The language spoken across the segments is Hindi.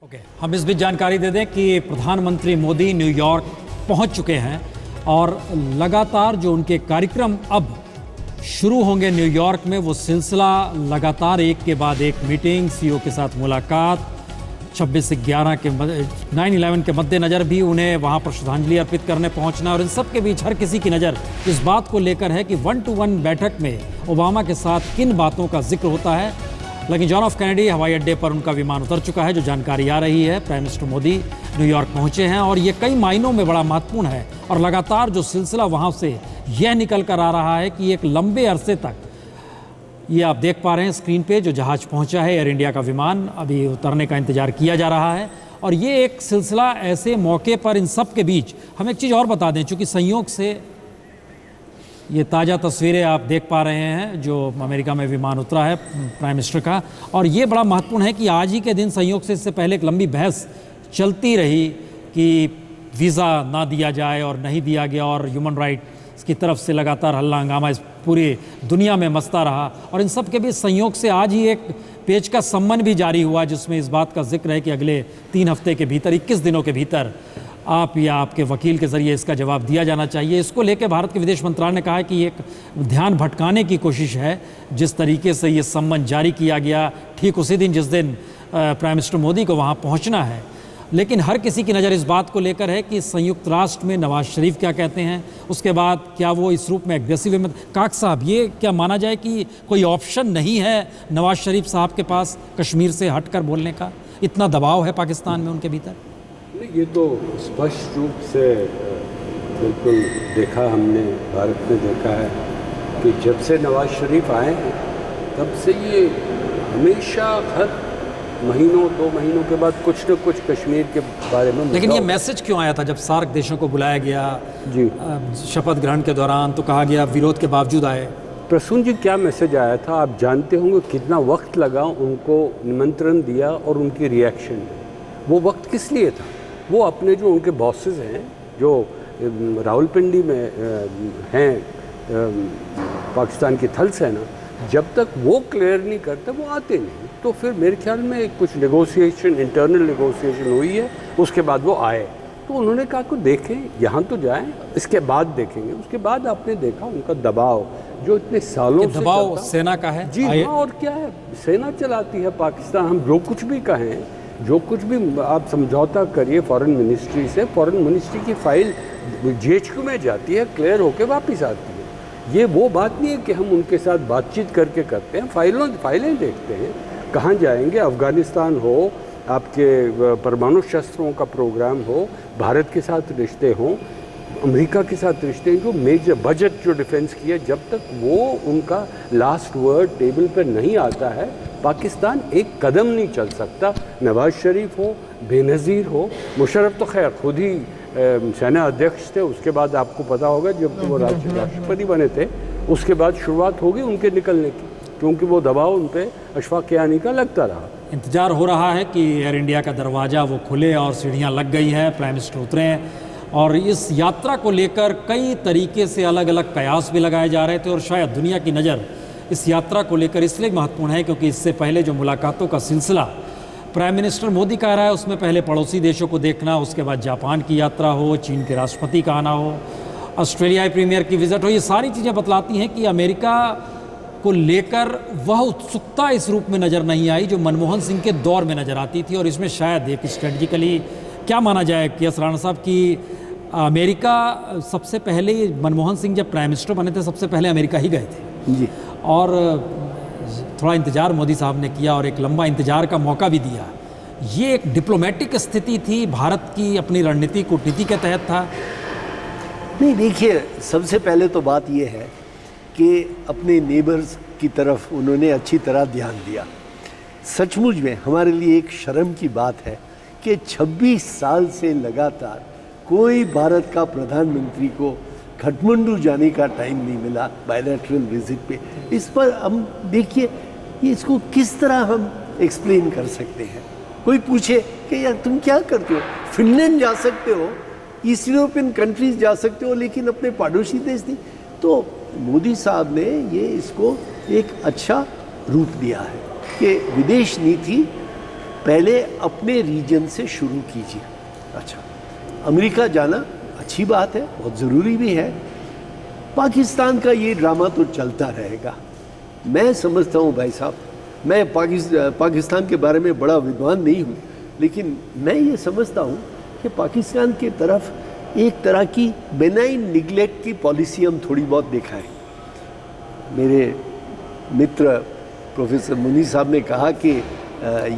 हम इस बीच जानकारी दे दें कि प्रधानमंत्री मोदी न्यूयॉर्क पहुंच चुके हैं और लगातार जो उनके कार्यक्रम अब शुरू होंगे न्यूयॉर्क में, वो सिलसिला लगातार एक के बाद एक मीटिंग, सीईओ के साथ मुलाकात, 26 से 11 के 9/11 के मद्देनज़र भी उन्हें वहां पर श्रद्धांजलि अर्पित करने पहुंचना। और इन सब के बीच हर किसी की नज़र इस बात को लेकर है कि 1-to-1 बैठक में ओबामा के साथ किन बातों का जिक्र होता है। लेकिन जॉन एफ कैनेडी हवाई अड्डे पर उनका विमान उतर चुका है, जो जानकारी आ रही है। प्राइम मिनिस्टर मोदी न्यूयॉर्क पहुंचे हैं और ये कई मायनों में बड़ा महत्वपूर्ण है। और लगातार जो सिलसिला वहां से यह निकल कर आ रहा है कि एक लंबे अरसे तक, ये आप देख पा रहे हैं स्क्रीन पे, जो जहाज पहुंचा है एयर इंडिया का विमान, अभी उतरने का इंतजार किया जा रहा है। और ये एक सिलसिला ऐसे मौके पर इन सब के बीच हम एक चीज़ और बता दें, चूँकि संयोग से ये ताज़ा तस्वीरें आप देख पा रहे हैं जो अमेरिका में विमान उतरा है प्राइम मिनिस्टर का। और ये बड़ा महत्वपूर्ण है कि आज ही के दिन संयोग से, इससे पहले एक लंबी बहस चलती रही कि वीज़ा ना दिया जाए और नहीं दिया गया, और ह्यूमन राइट्स की तरफ से लगातार हल्ला हंगामा इस पूरी दुनिया में मचता रहा। और इन सब के बीच संयोग से आज ही एक पेज का सम्मन भी जारी हुआ, जिसमें इस बात का जिक्र है कि अगले 3 हफ्ते के भीतर, 21 दिनों के भीतर आप या आपके वकील के ज़रिए इसका जवाब दिया जाना चाहिए। इसको लेकर भारत के विदेश मंत्रालय ने कहा है कि एक ध्यान भटकाने की कोशिश है। जिस तरीके से ये सम्मन जारी किया गया ठीक उसी दिन जिस दिन प्राइम मिनिस्टर मोदी को वहाँ पहुँचना है। लेकिन हर किसी की नज़र इस बात को लेकर है कि संयुक्त राष्ट्र में नवाज शरीफ क्या कहते हैं, उसके बाद क्या वो इस रूप में एग्रेसिव है। काक साहब, ये क्या माना जाए कि कोई ऑप्शन नहीं है नवाज शरीफ साहब के पास कश्मीर से हटकर बोलने का? इतना दबाव है पाकिस्तान में उनके भीतर? ये तो स्पष्ट रूप से बिल्कुल देखा, हमने भारत में देखा है कि जब से नवाज शरीफ आए हैं तब से ये हमेशा हर महीनों 2 महीनों के बाद कुछ न कुछ कश्मीर के बारे में। लेकिन ये मैसेज क्यों आया था जब सार्क देशों को बुलाया गया जी शपथ ग्रहण के दौरान, तो कहा गया विरोध के बावजूद आए? प्रसून जी, क्या मैसेज आया था आप जानते होंगे। कितना वक्त लगा उनको निमंत्रण दिया और उनकी रिएक्शन, वो वक्त किस लिए था? वो अपने जो उनके बॉसेस हैं जो रावलपिंडी में हैं, पाकिस्तान की थल सेना, जब तक वो क्लियर नहीं करते वो आते नहीं। तो फिर मेरे ख्याल में कुछ नेगोशिएशन, इंटरनल नेगोशिएशन हुई है, उसके बाद वो आए। तो उन्होंने कहा कि देखें, यहाँ तो जाएं, इसके बाद देखेंगे। उसके बाद आपने देखा उनका दबाव जो इतने सालों से दबाव सेना का है। जी हाँ, और क्या है, सेना चलाती है पाकिस्तान। हम जो कुछ भी कहें, जो कुछ भी आप समझौता करिए फॉरेन मिनिस्ट्री से, फॉरेन मिनिस्ट्री की फाइल GHQ में जाती है, क्लियर होके वापस आती है। ये वो बात नहीं है कि हम उनके साथ बातचीत करके करते हैं, फाइलें देखते हैं। कहाँ जाएंगे, अफ़गानिस्तान हो, आपके परमाणु शस्त्रों का प्रोग्राम हो, भारत के साथ रिश्ते हों, अमेरिका के साथ रिश्ते, जो मेजर बजट जो डिफेंस की है, जब तक वो उनका लास्ट वर्ड टेबल पर नहीं आता है, पाकिस्तान एक कदम नहीं चल सकता। नवाज शरीफ हो, बेनज़ीर हो, मुशर्रफ तो खैर खुद ही सेना अध्यक्ष थे, उसके बाद आपको पता होगा जब वो राष्ट्रपति बने थे, उसके बाद शुरुआत होगी उनके निकलने की, क्योंकि वो दबाव उन पर अशफाक कियानी का लगता रहा। इंतज़ार हो रहा है कि एयर इंडिया का दरवाज़ा वो खुले और सीढ़ियाँ लग गई है, प्राइम मिनिस्टर उतरे हैं। और इस यात्रा को लेकर कई तरीके से अलग अलग कयास भी लगाए जा रहे थे। और शायद दुनिया की नज़र इस यात्रा को लेकर इसलिए महत्वपूर्ण है क्योंकि इससे पहले जो मुलाकातों का सिलसिला प्राइम मिनिस्टर मोदी का रहा है, उसमें पहले पड़ोसी देशों को देखना, उसके बाद जापान की यात्रा हो, चीन के राष्ट्रपति का आना हो, ऑस्ट्रेलियाई प्रीमियर की विज़िट हो, ये सारी चीज़ें बतलाती हैं कि अमेरिका को लेकर वह उत्सुकता इस रूप में नज़र नहीं आई जो मनमोहन सिंह के दौर में नज़र आती थी। और इसमें शायद एक स्ट्रेटजिकली क्या माना जाए कि राणा साहब की अमेरिका सबसे पहले, मनमोहन सिंह जब प्राइम मिनिस्टर बने थे सबसे पहले अमेरिका ही गए थे जी। और थोड़ा इंतज़ार मोदी साहब ने किया और एक लंबा इंतज़ार का मौका भी दिया। ये एक डिप्लोमेटिक स्थिति थी, भारत की अपनी रणनीति कूटनीति के तहत था। नहीं, देखिए, सबसे पहले तो बात ये है कि अपने नेबर्स की तरफ उन्होंने अच्छी तरह ध्यान दिया। सचमुच में हमारे लिए एक शर्म की बात है कि 26 साल से लगातार कोई भारत का प्रधानमंत्री को काठमांडू जाने का टाइम नहीं मिला बायलैटरल विजिट पे। इस पर हम देखिए, ये इसको किस तरह हम एक्सप्लेन कर सकते हैं? कोई पूछे कि यार तुम क्या करते हो, फिनलैंड जा सकते हो, ईस्ट यूरोपियन कंट्रीज जा सकते हो, लेकिन अपने पड़ोसी देश नहीं। तो मोदी साहब ने ये इसको एक अच्छा रूप दिया है कि विदेश नीति पहले अपने रीजन से शुरू कीजिए। अच्छा, अमेरिका जाना अच्छी बात है, बहुत ज़रूरी भी है। पाकिस्तान का ये ड्रामा तो चलता रहेगा। मैं समझता हूँ भाई साहब, मैं पाकिस्तान के बारे में बड़ा विद्वान नहीं हूँ, लेकिन मैं ये समझता हूँ कि पाकिस्तान की तरफ एक तरह की बेनाइन निगलेक्ट की पॉलिसी हम थोड़ी बहुत देखा है। मेरे मित्र प्रोफेसर मुनी साहब ने कहा कि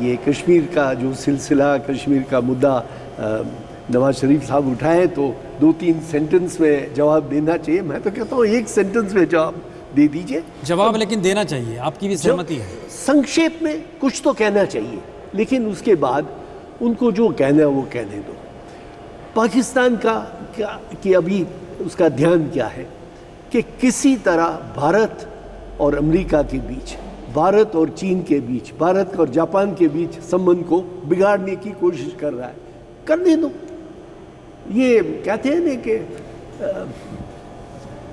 ये कश्मीर का जो सिलसिला, कश्मीर का मुद्दा नवाज शरीफ साहब उठाएं तो 2-3 सेंटेंस में जवाब देना चाहिए। मैं तो कहता हूँ 1 सेंटेंस में जवाब दे दीजिए। जवाब लेकिन देना चाहिए, आपकी भी सहमति है? संक्षेप में कुछ तो कहना चाहिए, लेकिन उसके बाद उनको जो कहना है वो कहने दो। पाकिस्तान का क्या कि अभी उसका ध्यान क्या है कि किसी तरह भारत और अमेरिका के बीच, भारत और चीन के बीच, भारत और जापान के बीच संबंध को बिगाड़ने की कोशिश कर रहा है। करने दो। ये कहते हैं ना कि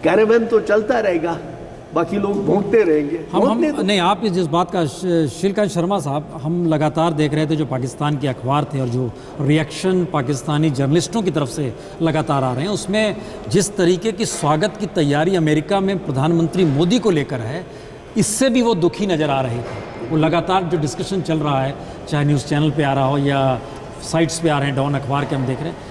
कैरावान तो चलता रहेगा, बाकी लोग भोंकते रहेंगे। हम नहीं, आप जिस बात का श्रीकांत शर्मा साहब, हम लगातार देख रहे थे जो पाकिस्तान के अखबार थे और जो रिएक्शन पाकिस्तानी जर्नलिस्टों की तरफ से लगातार आ रहे हैं, उसमें जिस तरीके की स्वागत की तैयारी अमेरिका में प्रधानमंत्री मोदी को लेकर है, इससे भी वो दुखी नज़र आ रहे थे। वो लगातार जो डिस्कशन चल रहा है, चाहे न्यूज़ चैनल पे आ रहा हो या साइट्स पे आ रहे हैं, डॉन अखबार के हम देख रहे हैं,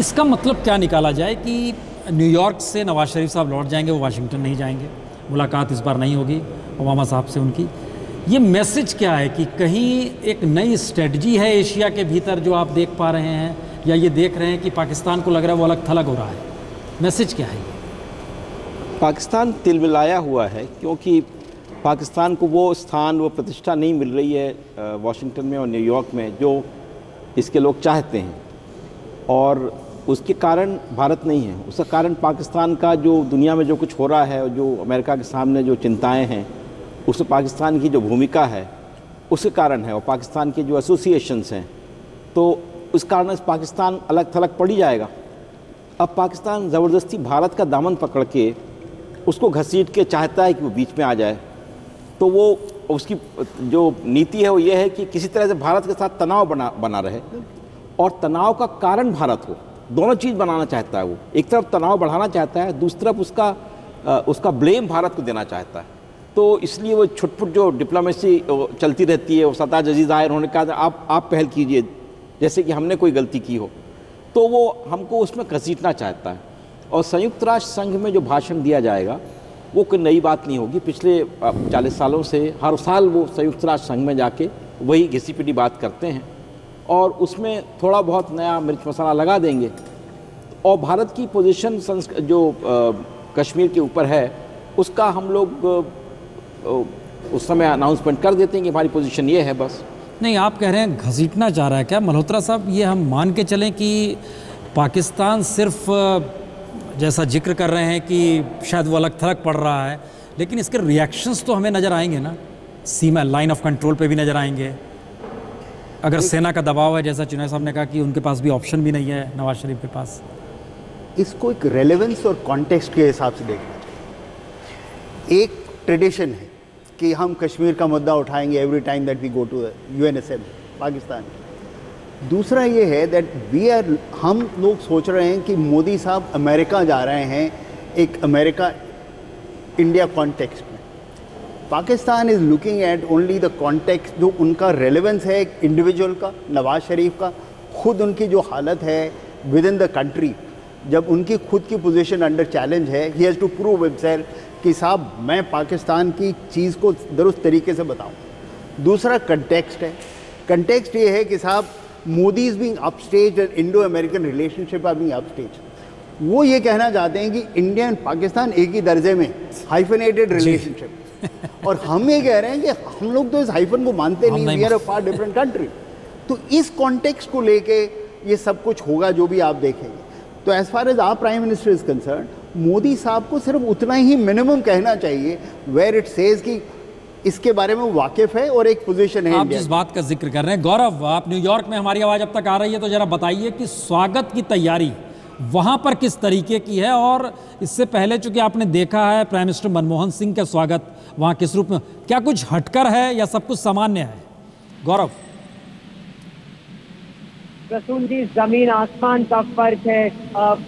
इसका मतलब क्या निकाला जाए कि न्यूयॉर्क से नवाज शरीफ साहब लौट जाएंगे, वो वाशिंगटन नहीं जाएंगे, मुलाकात इस बार नहीं होगी ओबामा साहब से उनकी। ये मैसेज क्या है कि कहीं एक नई स्ट्रेटजी है एशिया के भीतर जो आप देख पा रहे हैं, या ये देख रहे हैं कि पाकिस्तान को लग रहा है वो अलग थलग हो रहा है? मैसेज क्या है? पाकिस्तान तिलमिलाया हुआ है, क्योंकि पाकिस्तान को वो स्थान, वो प्रतिष्ठा नहीं मिल रही है वाशिंगटन में और न्यूयॉर्क में जो इसके लोग चाहते हैं, और उसके कारण भारत नहीं है। उसका कारण पाकिस्तान का जो दुनिया में जो कुछ हो रहा है और जो अमेरिका के सामने जो चिंताएं हैं, उसमें पाकिस्तान की जो भूमिका है उसके कारण है, और पाकिस्तान के जो एसोसिएशंस हैं, तो उस कारण पाकिस्तान अलग थलग पड़ ही जाएगा। अब पाकिस्तान ज़बरदस्ती भारत का दामन पकड़ के उसको घसीट के चाहता है कि वो बीच में आ जाए, तो वो उसकी जो नीति है वो ये है कि किसी तरह से भारत के साथ तनाव बना रहे, और तनाव का कारण भारत हो। दोनों चीज़ बनाना चाहता है वो, एक तरफ तनाव बढ़ाना चाहता है, दूसरी तरफ उसका ब्लेम भारत को देना चाहता है। तो इसलिए वो छुटपुट जो डिप्लोमेसी चलती रहती है, वो सत्ता जजी ज़ाहिर होने का आप पहल कीजिए जैसे कि हमने कोई गलती की हो, तो वो हमको उसमें घसीटना चाहता है। और संयुक्त राष्ट्र संघ में जो भाषण दिया जाएगा वो कोई नई बात नहीं होगी। पिछले 40 सालों से हर साल वो संयुक्त राष्ट्र संघ में जाके वही घिसी पिटी बात करते हैं, और उसमें थोड़ा बहुत नया मिर्च मसाला लगा देंगे। और भारत की पोजीशन जो कश्मीर के ऊपर है उसका हम लोग उस समय अनाउंसमेंट कर देते हैं कि हमारी पोजीशन ये है बस। नहीं, आप कह रहे हैं घसीटना चाह रहा है क्या मल्होत्रा साहब? ये हम मान के चलें कि पाकिस्तान सिर्फ जैसा जिक्र कर रहे हैं कि शायद वो अलग थलग पड़ रहा है, लेकिन इसके रिएक्शंस तो हमें नज़र आएंगे ना, सीमा लाइन ऑफ कंट्रोल पे भी नज़र आएंगे। अगर सेना का दबाव है, जैसा चुनाव साहब ने कहा कि उनके पास भी ऑप्शन भी नहीं है नवाज शरीफ के पास। इसको एक रेलेवेंस और कॉन्टेक्स्ट के हिसाब से देखना चाहिए। एक ट्रेडिशन है कि हम कश्मीर का मुद्दा उठाएंगे every time that we go to UN assembly Pakistan. दूसरा ये है दैट हम लोग सोच रहे हैं कि मोदी साहब अमेरिका जा रहे हैं, एक अमेरिका इंडिया कॉन्टेक्स्ट में। Pakistan is looking at only the context जो उनका रेलेवेंस है एक इंडिविजुअल का, नवाज शरीफ का, खुद उनकी जो हालत है विद इन द कंट्री, जब उनकी खुद की पोजीशन अंडर चैलेंज है, he has to prove himself कि साहब मैं पाकिस्तान की चीज़ को दुरुस्त तरीके से बताऊं। दूसरा कंटेक्स्ट है। कंटेक्स्ट ये है कि साहब Modi is being upstage and Indo American relationship are being upstage. वो ये कहना चाहते हैं कि इंडिया एंड पाकिस्तान एक ही दर्जे में, हाइफेनेटेड रिलेशनशिप। और हम ये कह रहे हैं कि हम लोग तो इस हाइफन को मानते नहीं, we are a far different country. तो इस कॉन्टेक्स्ट को लेके ये सब कुछ होगा जो भी आप देखेंगे। तो as far as our prime minister is concern, Modi साहब को सिर्फ उतना ही मिनिमम कहना चाहिए वेयर इट सेज कि इसके बारे में वाकिफ है और एक पोजीशन है। आप जिस बात का जिक्र कर रहे हैं गौरव, आप न्यूयॉर्क में, हमारी आवाज़ अब तक आ रही है, तो जरा बताइए कि स्वागत की तैयारी वहाँ पर किस तरीके की है, और इससे पहले चूंकि आपने देखा है प्राइम मिनिस्टर मनमोहन सिंह का स्वागत वहाँ किस रूप में, क्या कुछ हटकर है या सब कुछ सामान्य है? गौरव। प्रसून जी, जमीन आसमान का फर्क है।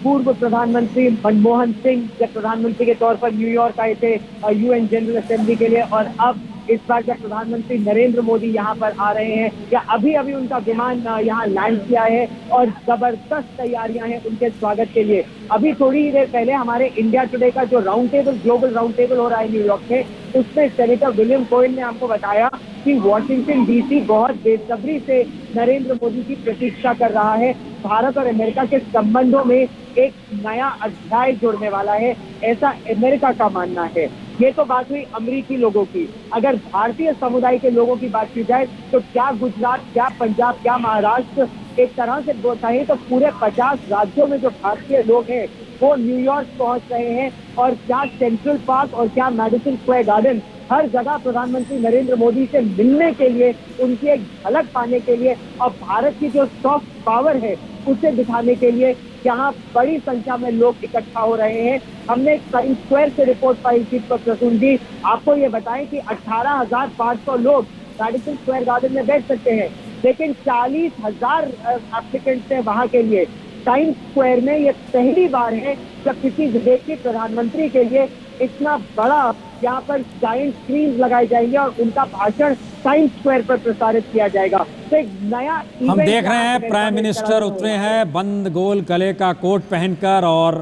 पूर्व प्रधानमंत्री मनमोहन सिंह जब प्रधानमंत्री के तौर पर न्यूयॉर्क आए थे यूएन जनरल असेंबली के लिए, और अब इस बार जब प्रधानमंत्री नरेंद्र मोदी यहाँ पर आ रहे हैं, या अभी अभी उनका विमान यहाँ लैंड किया है और जबरदस्त तैयारियां हैं उनके स्वागत के लिए। अभी थोड़ी देर पहले हमारे इंडिया टुडे का जो round table, global round table हो रहा है न्यूयॉर्क में, उसमें सेनेटर विलियम कोहेन ने हमको बताया कि वॉशिंगटन डीसी बहुत बेसब्री से नरेंद्र मोदी की प्रतीक्षा कर रहा है। भारत और अमेरिका के संबंधों में एक नया अध्याय जुड़ने वाला है, ऐसा अमेरिका का मानना है। ये तो बात हुई अमेरिकी लोगों की। अगर भारतीय समुदाय के लोगों की बात की जाए तो क्या गुजरात, क्या पंजाब, क्या महाराष्ट्र, एक तरह से कहें तो पूरे 50 राज्यों में जो भारतीय लोग हैं वो न्यूयॉर्क पहुंच रहे हैं। और क्या सेंट्रल पार्क और क्या मैडिसन स्क्वायर गार्डन, हर जगह प्रधानमंत्री नरेंद्र मोदी से मिलने के लिए, उनकी एक झलक पाने के लिए और भारत की जो सॉफ्ट पावर है उसे दिखाने के लिए यहाँ बड़ी संख्या में लोग इकट्ठा हो रहे हैं। हमने टाइम्स स्क्वायर से रिपोर्ट पाई थी प्रसून जी, आपको ये बताएं कि 18,500 लोग मैडिसन स्क्वायर गार्डन में बैठ सकते हैं, लेकिन 40,000 एप्लीकेंट्स हैं वहाँ के लिए। टाइम्स स्क्वायर में ये पहली बार है जब किसी देश के प्रधानमंत्री के लिए इतना बड़ा यहाँ पर जायंट स्क्रीन लगाए जाएंगे और उनका भाषण टाइम्स स्क्वायर पर प्रसारित किया जाएगा। तो एक नया हम देख रहे हैं प्राइम मिनिस्टर उतरे हैं बंद गोल गले का कोट पहनकर, और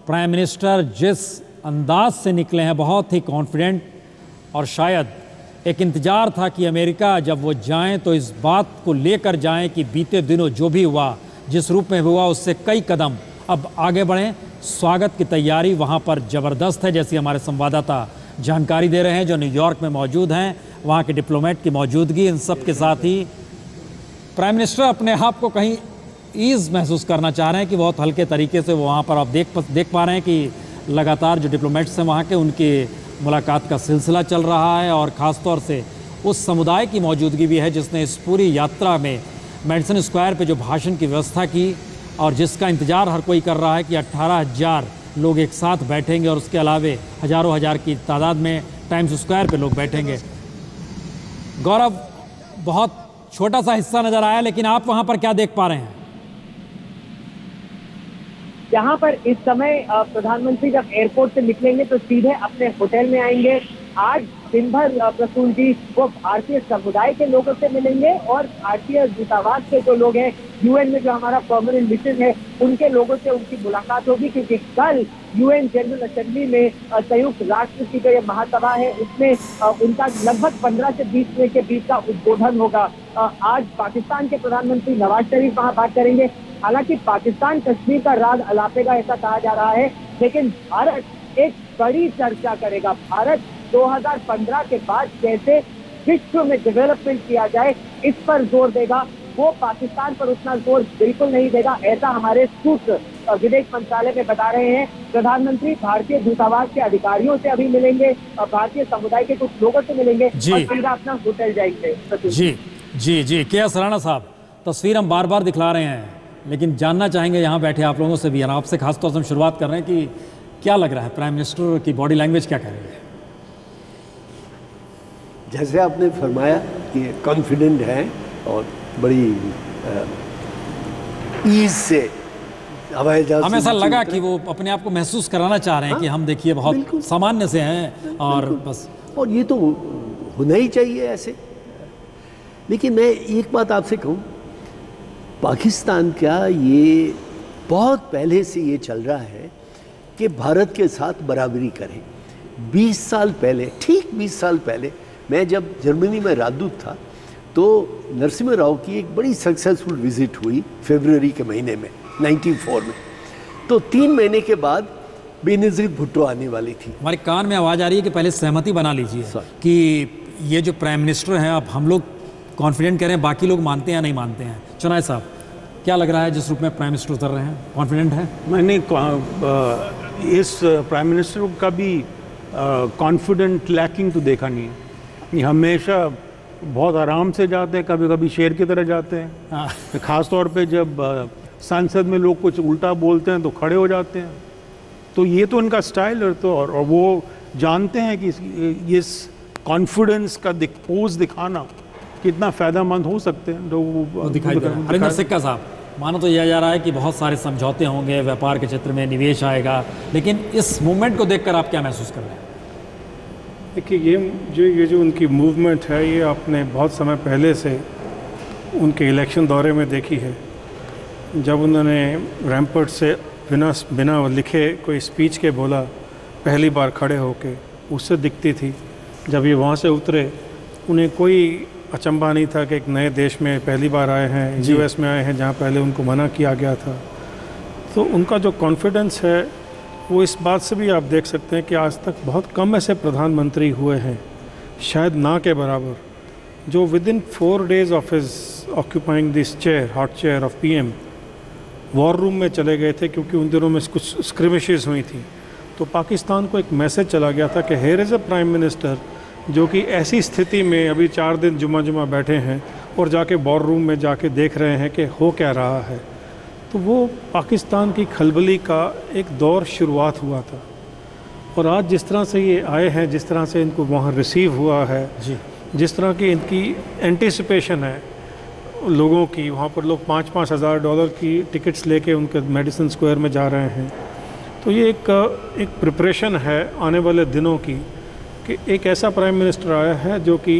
प्राइम मिनिस्टर जिस अंदाज से निकले हैं बहुत ही कॉन्फिडेंट, और शायद एक इंतजार था कि अमेरिका जब वो जाएं तो इस बात को लेकर जाएं कि बीते दिनों जो भी हुआ, जिस रूप में हुआ, उससे कई कदम अब आगे बढ़ें। स्वागत की तैयारी वहाँ पर ज़बरदस्त है, जैसी हमारे संवाददाता जानकारी दे रहे हैं जो न्यूयॉर्क में मौजूद हैं। वहाँ के डिप्लोमेट की मौजूदगी, इन सब के साथ ही प्राइम मिनिस्टर अपने आप को कहीं ईज़ महसूस करना चाह रहे हैं कि बहुत हल्के तरीके से वो वहाँ पर आप देख पा रहे हैं कि लगातार जो डिप्लोमेट्स हैं वहाँ के, उनकी मुलाकात का सिलसिला चल रहा है। और ख़ास तौर से उस समुदाय की मौजूदगी भी है जिसने इस पूरी यात्रा में मैडिसन स्क्वायर पे जो भाषण की व्यवस्था की, और जिसका इंतज़ार हर कोई कर रहा है कि 18,000 लोग एक साथ बैठेंगे, और उसके अलावे हज़ारों हज़ार की तादाद में टाइम्स स्क्वायर पे लोग बैठेंगे। गौरव, बहुत छोटा सा हिस्सा नज़र आया, लेकिन आप वहाँ पर क्या देख पा रहे हैं? यहाँ पर इस समय प्रधानमंत्री जब एयरपोर्ट से निकलेंगे तो सीधे अपने होटल में आएंगे। आज दिन भर प्रसून जी वो भारतीय समुदाय के लोगों से मिलेंगे और भारतीय दूतावास के जो लोग हैं, यूएन में जो हमारा परमानेंट मिशन है, उनके लोगों से उनकी मुलाकात होगी, क्योंकि कल यूएन जनरल असेंबली में संयुक्त राष्ट्र की जो महासभा है उसमें उनका लगभग 15 से 20 मिनट के बीच का उद्बोधन होगा। आज पाकिस्तान के प्रधानमंत्री नवाज शरीफ वहाँ बात करेंगे। हालांकि पाकिस्तान कश्मीर का राज अलापेगा ऐसा कहा जा रहा है, लेकिन भारत एक बड़ी चर्चा करेगा। भारत 2015 के बाद कैसे विश्व में डेवलपमेंट किया जाए इस पर जोर देगा। वो पाकिस्तान पर उतना जोर बिल्कुल नहीं देगा, ऐसा हमारे सूत्र विदेश मंत्रालय में बता रहे हैं। प्रधानमंत्री भारतीय दूतावास के अधिकारियों से अभी मिलेंगे और भारतीय समुदाय के कुछ लोगों से मिलेंगे और सीधा अपना होटल जाएंगे। जी जी जी, के सराना साहब, तस्वीर हम बार बार दिखला रहे हैं, लेकिन जानना चाहेंगे यहाँ बैठे आप लोगों से भी, और आपसे खासतौर से हम शुरुआत कर रहे हैं कि क्या लग रहा है, प्राइम मिनिस्टर की बॉडी लैंग्वेज क्या कह रही है? जैसे आपने फरमाया कि कॉन्फिडेंट हैं और बड़ी ईज से हवाई जहाज, हमें ऐसा लगा कि वो अपने आप को महसूस कराना चाह रहे हैं कि हम देखिए बहुत सामान्य से हैं और बस, और ये तो होना ही चाहिए ऐसे। लेकिन मैं एक बात आपसे कहूँ, पाकिस्तान का ये बहुत पहले से ये चल रहा है कि भारत के साथ बराबरी करें। 20 साल पहले, ठीक 20 साल पहले, मैं जब जर्मनी में राजदूत था तो नरसिम्हा राव की एक बड़ी सक्सेसफुल विजिट हुई फरवरी के महीने में 94 में। तो 3 महीने के बाद बेनज़ीर भुट्टो आने वाली थी। हमारे कान में आवाज़ आ रही है कि पहले सहमति बना लीजिए कि ये जो प्राइम मिनिस्टर हैं, अब हम लोग कॉन्फिडेंट कह रहे हैं, बाकी लोग मानते हैं या नहीं मानते हैं? चुनाय साहब, क्या लग रहा है जिस रूप में प्राइम मिनिस्टर उतर रहे हैं, कॉन्फिडेंट है? मैंने इस प्राइम मिनिस्टर का भी कॉन्फिडेंट लैकिंग तो देखा नहीं है। ये हमेशा बहुत आराम से जाते हैं, कभी कभी शेर की तरह जाते हैं। ख़ास तौर पे जब संसद में लोग कुछ उल्टा बोलते हैं तो खड़े हो जाते हैं। तो ये तो उनका स्टाइल है, तो और वो जानते हैं कि इस कॉन्फिडेंस का पोज दिखाना कितना फ़ायदेमंद हो सकते हैं। हरिंदर सिक्का साहब, मानो तो यह जा रहा है कि बहुत सारे समझौते होंगे, व्यापार के क्षेत्र में निवेश आएगा, लेकिन इस मूवमेंट को देखकर आप क्या महसूस कर रहे हैं? देखिए ये जो उनकी मूवमेंट है, ये आपने बहुत समय पहले से उनके इलेक्शन दौरे में देखी है। जब उन्होंने रैम्पर्ट से बिना लिखे कोई स्पीच के बोला, पहली बार खड़े होके, उससे दिखती थी। जब ये वहाँ से उतरे, उन्हें कोई अचंभा नहीं था कि एक नए देश में पहली बार आए हैं, यूएस में आए हैं जहाँ पहले उनको मना किया गया था। तो उनका जो कॉन्फिडेंस है वो इस बात से भी आप देख सकते हैं कि आज तक बहुत कम ऐसे प्रधानमंत्री हुए हैं, शायद ना के बराबर, जो with in 4 days of his occupying this chair, hot chair of PM, war room में चले गए थे, क्योंकि उन दिनों में कुछ स्क्रिमिशेस हुई थी। तो पाकिस्तान को एक मैसेज चला गया था कि here is a prime minister जो कि ऐसी स्थिति में अभी 4 दिन जुमा बैठे हैं और जाके वॉर रूम में जाके देख रहे हैं कि हो क्या रहा है। तो वो पाकिस्तान की खलबली का एक दौर शुरुआत हुआ था। और आज जिस तरह से ये आए हैं, जिस तरह से इनको वहाँ रिसीव हुआ है, जिस तरह की इनकी एंटिसिपेशन है लोगों की, वहाँ पर लोग $5-5 हज़ार की टिकट्स लेके उनके मेडिसन स्क्वायर में जा रहे हैं। तो ये एक प्रिपरेशन है आने वाले दिनों की, कि एक ऐसा प्राइम मिनिस्टर आया है जो कि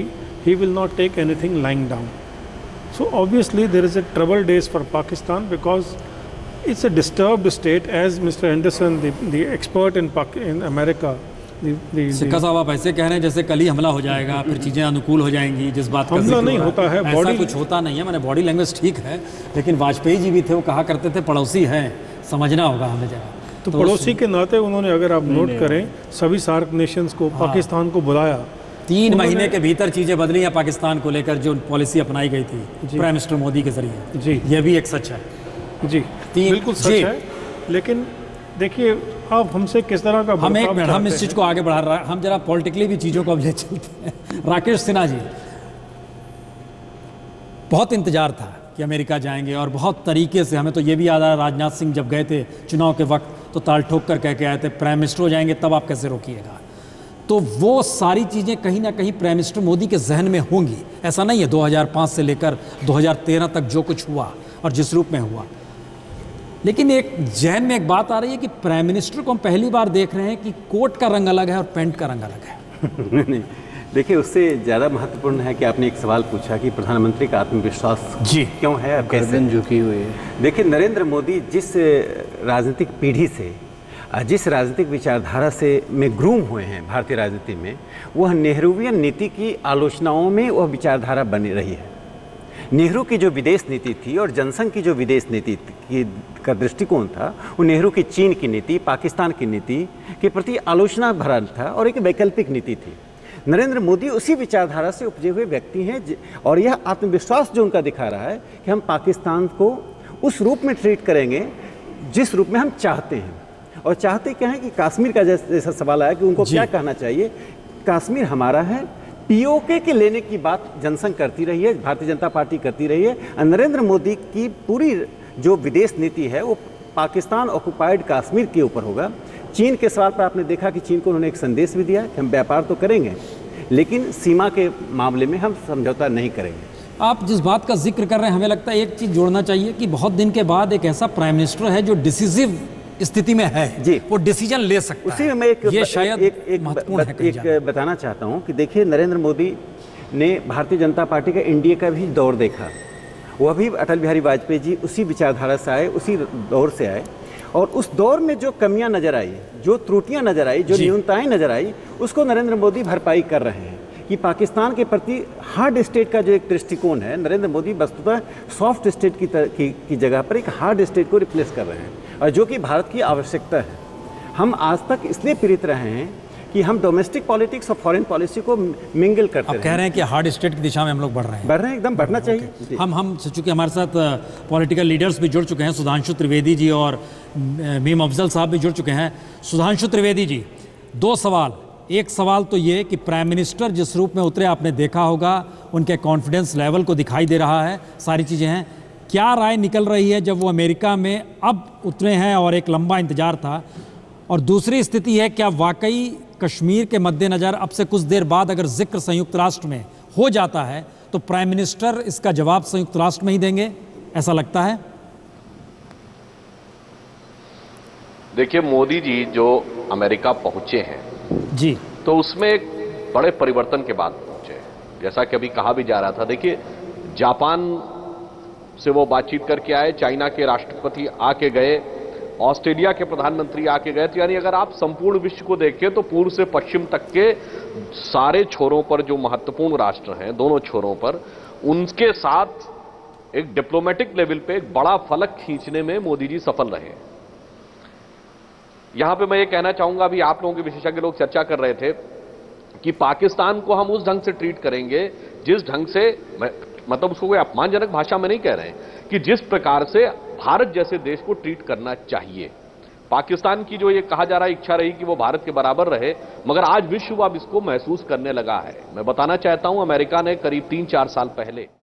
he will not take anything lying down. So obviously there is a troubled days for Pakistan because it's a disturbed state, as Mr. Henderson, the expert in America. सिक्का साहब, आप ऐसे कह रहे हैं जैसे कल ही हमला हो जाएगा, फिर चीज़ें अनुकूल हो जाएंगी। जिस बात का हमला नहीं होता है, ऐसा कुछ होता नहीं है। मैंने बॉडी लैंग्वेज ठीक है, लेकिन वाजपेयी जी भी थे, वो कहा करते थे पड़ोसी हैं, समझना होगा हमें जरा। तो पड़ोसी के नाते उन्होंने, अगर आप नोट करें, सभी सार्क नेशंस को, पाकिस्तान को बुलाया। 3 महीने के भीतर चीज़ें बदली हैं पाकिस्तान को लेकर, जो पॉलिसी अपनाई गई थी प्राइम मिनिस्टर मोदी के जरिए। जी, ये भी एक सच है। जी, बिल्कुल सच है। लेकिन देखिए आप हमसे किस तरह का, हम एक मिनट, हम इस चीज़ को आगे बढ़ा रहा है, हम जरा पॉलिटिकली भी चीज़ों को अब ले चलते हैं। राकेश सिन्हा जी, बहुत इंतजार था कि अमेरिका जाएंगे और बहुत तरीके से, हमें तो ये भी याद आ, राजनाथ सिंह जब गए थे चुनाव के वक्त तो ताल ठोक कर कह के आए थे प्राइम मिनिस्टर हो जाएंगे तब आप कैसे रोकिएगा। तो वो सारी चीज़ें कहीं ना कहीं प्राइम मिनिस्टर मोदी के जहन में होंगी। ऐसा नहीं है 2005 से लेकर 2013 तक जो कुछ हुआ और जिस रूप में हुआ, लेकिन एक जहन में एक बात आ रही है कि प्राइम मिनिस्टर को हम पहली बार देख रहे हैं कि कोट का रंग अलग है और पैंट का रंग अलग है। नहीं, देखिए उससे ज़्यादा महत्वपूर्ण है कि आपने एक सवाल पूछा कि प्रधानमंत्री का आत्मविश्वास क्यों है, अब कैसे झुकी हुई है। देखिए नरेंद्र मोदी जिस राजनीतिक पीढ़ी से, जिस राजनीतिक विचारधारा से में ग्रूम हुए हैं भारतीय राजनीति में, वह नेहरूवियन नीति की आलोचनाओं में वह विचारधारा बनी रही है। नेहरू की जो विदेश नीति थी और जनसंघ की जो विदेश नीति का दृष्टिकोण था, वो नेहरू की चीन की नीति, पाकिस्तान की नीति के प्रति आलोचना भरा था और एक वैकल्पिक नीति थी। नरेंद्र मोदी उसी विचारधारा से उपजे हुए व्यक्ति हैं और यह आत्मविश्वास जो उनका दिखा रहा है कि हम पाकिस्तान को उस रूप में ट्रीट करेंगे जिस रूप में हम चाहते हैं। और चाहते क्या है कि कश्मीर का जैसा सवाल आया कि उनको क्या कहना चाहिए, कश्मीर हमारा है, पीओके के लेने की बात जनसंघ करती रही है, भारतीय जनता पार्टी करती रही है। नरेंद्र मोदी की पूरी जो विदेश नीति है वो पाकिस्तान ऑक्युपाइड कश्मीर के ऊपर होगा। चीन के सवाल पर आपने देखा कि चीन को उन्होंने एक संदेश भी दिया कि हम व्यापार तो करेंगे लेकिन सीमा के मामले में हम समझौता नहीं करेंगे। आप जिस बात का जिक्र कर रहे हैं, हमें लगता है एक चीज़ जोड़ना चाहिए कि बहुत दिन के बाद एक ऐसा प्राइम मिनिस्टर है जो डिसिसिव स्थिति में है जी, वो डिसीजन ले सकता उसी है। में ये शायद एक बताना चाहता हूँ कि देखिए नरेंद्र मोदी ने भारतीय जनता पार्टी का एनडीए का भी दौर देखा। वह भी अटल बिहारी वाजपेयी जी उसी विचारधारा से आए, उसी दौर से आए, और उस दौर में जो कमियां नजर आई, जो त्रुटियां नजर आई, जो न्यूनताएं नजर आई, उसको नरेंद्र मोदी भरपाई कर रहे हैं। कि पाकिस्तान के प्रति हार्ड स्टेट का जो एक दृष्टिकोण है, नरेंद्र मोदी वस्तुतः सॉफ्ट स्टेट की जगह पर एक हार्ड स्टेट को रिप्लेस कर रहे हैं, और जो कि भारत की आवश्यकता है। हम आज तक इसलिए पीड़ित रहे हैं कि हम डोमेस्टिक पॉलिटिक्स और फॉरेन पॉलिसी को मिंगल करते हैं। कह रहे हैं कि हार्ड स्टेट की दिशा में हम लोग बढ़ रहे हैं, एकदम बढ़ना चाहिए। हम चूँकि हमारे साथ पॉलिटिकल लीडर्स भी जुड़ चुके हैं, सुधांशु त्रिवेदी जी और मीम अफजल साहब भी जुड़ चुके हैं। सुधांशु त्रिवेदी जी, 2 सवाल। एक सवाल तो ये कि प्राइम मिनिस्टर जिस रूप में उतरे आपने देखा होगा, उनके कॉन्फिडेंस लेवल को दिखाई दे रहा है, सारी चीज़ें हैं। क्या राय निकल रही है जब वो अमेरिका में अब उतरे हैं और एक लंबा इंतजार था? और दूसरी स्थिति है, क्या वाकई कश्मीर के मद्देनज़र अब से कुछ देर बाद अगर जिक्र संयुक्त राष्ट्र में हो जाता है तो प्राइम मिनिस्टर इसका जवाब संयुक्त राष्ट्र में ही देंगे, ऐसा लगता है? देखिए, मोदी जी जो अमेरिका पहुंचे हैं जी, तो उसमें एक बड़े परिवर्तन के बाद पहुंचे। जैसा कि अभी कहा भी जा रहा था, देखिए जापान से वो बातचीत करके आए, चाइना के राष्ट्रपति आके गए, ऑस्ट्रेलिया के प्रधानमंत्री आके गए। तो यानी अगर आप संपूर्ण विश्व को देखें तो पूर्व से पश्चिम तक के सारे छोरों पर जो महत्वपूर्ण राष्ट्र हैं, दोनों छोरों पर, उनके साथ एक डिप्लोमेटिक लेवल पे एक बड़ा फलक खींचने में मोदी जी सफल रहे। यहां पे मैं ये कहना चाहूंगा, अभी आप लोगों के विशेषज्ञ लोग चर्चा कर रहे थे कि पाकिस्तान को हम उस ढंग से ट्रीट करेंगे जिस ढंग से, मतलब उसको कोई अपमानजनक भाषा में नहीं कह रहे हैं, कि जिस प्रकार से भारत जैसे देश को ट्रीट करना चाहिए। पाकिस्तान की जो ये कहा जा रहा है इच्छा रही कि वो भारत के बराबर रहे, मगर आज विश्व अब इसको महसूस करने लगा है। मैं बताना चाहता हूं, अमेरिका ने करीब 3-4 साल पहले